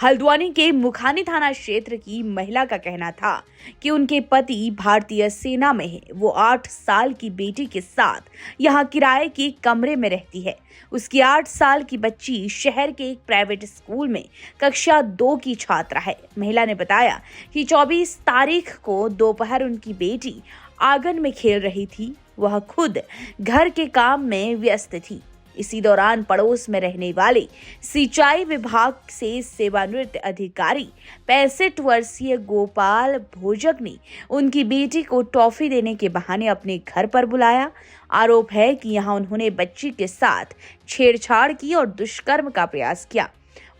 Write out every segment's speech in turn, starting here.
हल्द्वानी के मुखानी थाना क्षेत्र की महिला का कहना था कि उनके पति भारतीय सेना में है। वो 8 साल की बेटी के साथ यहाँ किराए के कमरे में रहती है। उसकी 8 साल की बच्ची शहर के एक प्राइवेट स्कूल में कक्षा 2 की छात्रा है। महिला ने बताया कि 24 तारीख को दोपहर उनकी बेटी आंगन में खेल रही थी। वह खुद घर के काम में व्यस्त थी। इसी दौरान पड़ोस में रहने वाले सिंचाई विभाग से सेवानिवृत्त अधिकारी 65 वर्षीय गोपाल भोजक ने उनकी बेटी को टॉफी देने के बहाने अपने घर पर बुलाया। आरोप है कि यहां उन्होंने बच्ची के साथ छेड़छाड़ की और दुष्कर्म का प्रयास किया।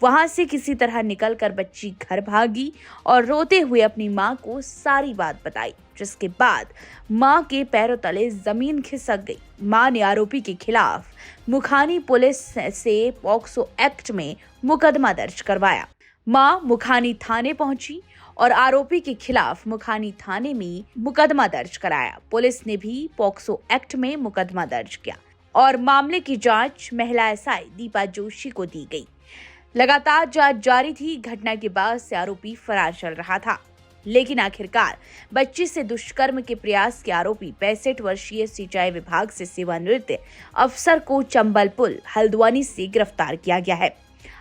वहां से किसी तरह निकलकर बच्ची घर भागी और रोते हुए अपनी मां को सारी बात बताई, जिसके बाद मां के पैरों तले जमीन खिसक गई। मां ने आरोपी के खिलाफ मुखानी पुलिस से पॉक्सो एक्ट में मुकदमा दर्ज करवाया। मां मुखानी थाने पहुंची और आरोपी के खिलाफ मुखानी थाने में मुकदमा दर्ज कराया। पुलिस ने भी पॉक्सो एक्ट में मुकदमा दर्ज किया और मामले की जांच महिला एसआई दीपा जोशी को दी गई। लगातार जांच जारी थी। घटना के बाद से आरोपी फरार चल रहा था, लेकिन आखिरकार बच्ची से दुष्कर्म के प्रयास के आरोपी 65 वर्षीय सिंचाई विभाग से सेवानिवृत्त अफसर को चंबल पुल हल्द्वानी से गिरफ्तार किया गया है।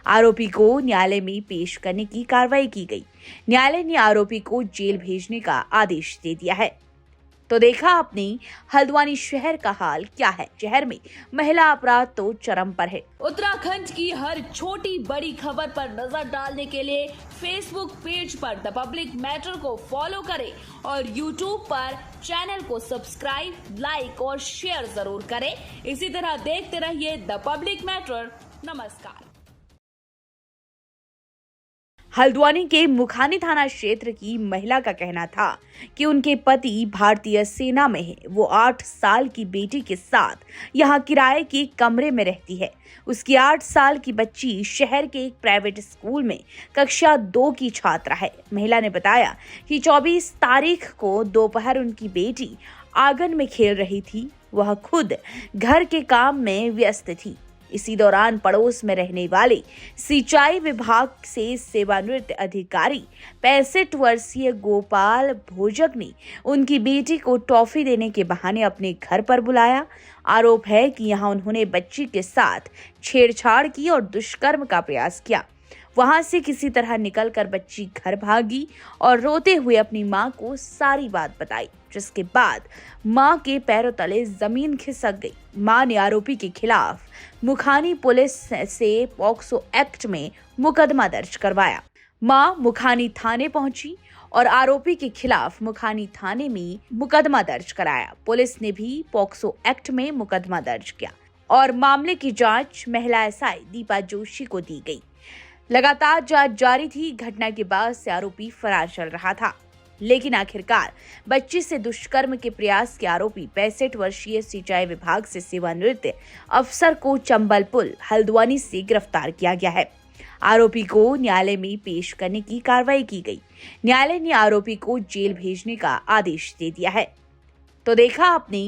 आरोपी को न्यायालय में पेश करने की कार्रवाई की गई। न्यायालय ने आरोपी को जेल भेजने का आदेश दे दिया है। तो देखा आपने हल्द्वानी शहर का हाल क्या है। शहर में महिला अपराध तो चरम पर है। उत्तराखंड की हर छोटी बड़ी खबर पर नजर डालने के लिए फेसबुक पेज पर द पब्लिक मैटर को फॉलो करें और यूट्यूब पर चैनल को सब्सक्राइब, लाइक और शेयर जरूर करें। इसी तरह देखते रहिए द पब्लिक मैटर। नमस्कार। हल्द्वानी के मुखानी थाना क्षेत्र की महिला का कहना था कि उनके पति भारतीय सेना में है। वो 8 साल की बेटी के साथ यहाँ किराए के कमरे में रहती है। उसकी 8 साल की बच्ची शहर के एक प्राइवेट स्कूल में कक्षा 2 की छात्रा है। महिला ने बताया कि 24 तारीख को दोपहर उनकी बेटी आंगन में खेल रही थी। वह खुद घर के काम में व्यस्त थी। इसी दौरान पड़ोस में रहने वाले सिंचाई विभाग से सेवानिवृत्त अधिकारी 65 वर्षीय गोपाल भोजक ने उनकी बेटी को टॉफी देने के बहाने अपने घर पर बुलाया। आरोप है कि यहां उन्होंने बच्ची के साथ छेड़छाड़ की और दुष्कर्म का प्रयास किया। वहां से किसी तरह निकलकर बच्ची घर भागी और रोते हुए अपनी मां को सारी बात बताई, जिसके बाद मां के पैरों तले जमीन खिसक गई। मां ने आरोपी के खिलाफ मुखानी पुलिस से पॉक्सो एक्ट में मुकदमा दर्ज करवाया। मां मुखानी थाने पहुंची और आरोपी के खिलाफ मुखानी थाने में मुकदमा दर्ज कराया। पुलिस ने भी पॉक्सो एक्ट में मुकदमा दर्ज किया और मामले की जांच महिला एसआई दीपा जोशी को दी गई। लगातार जांच जारी थी। घटना के बाद से आरोपी फरार चल रहा था, लेकिन आखिरकार बच्ची से दुष्कर्म के प्रयास के आरोपी 65 वर्षीय सिंचाई विभाग से सेवानिवृत्त अफसर को चंबल पुल हल्द्वानी से गिरफ्तार किया गया है। आरोपी को न्यायालय में पेश करने की कार्रवाई की गई। न्यायालय ने आरोपी को जेल भेजने का आदेश दे दिया है। तो देखा आपने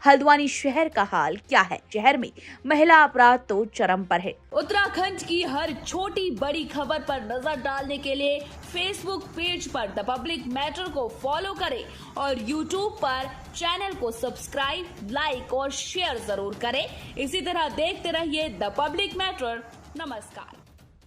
हल्द्वानी शहर का हाल क्या है। शहर में महिला अपराध तो चरम पर है। उत्तराखंड की हर छोटी बड़ी खबर पर नजर डालने के लिए फेसबुक पेज पर द पब्लिक मैटर को फॉलो करें और यूट्यूब पर चैनल को सब्सक्राइब, लाइक और शेयर जरूर करें। इसी तरह देखते रहिए द पब्लिक मैटर। नमस्कार।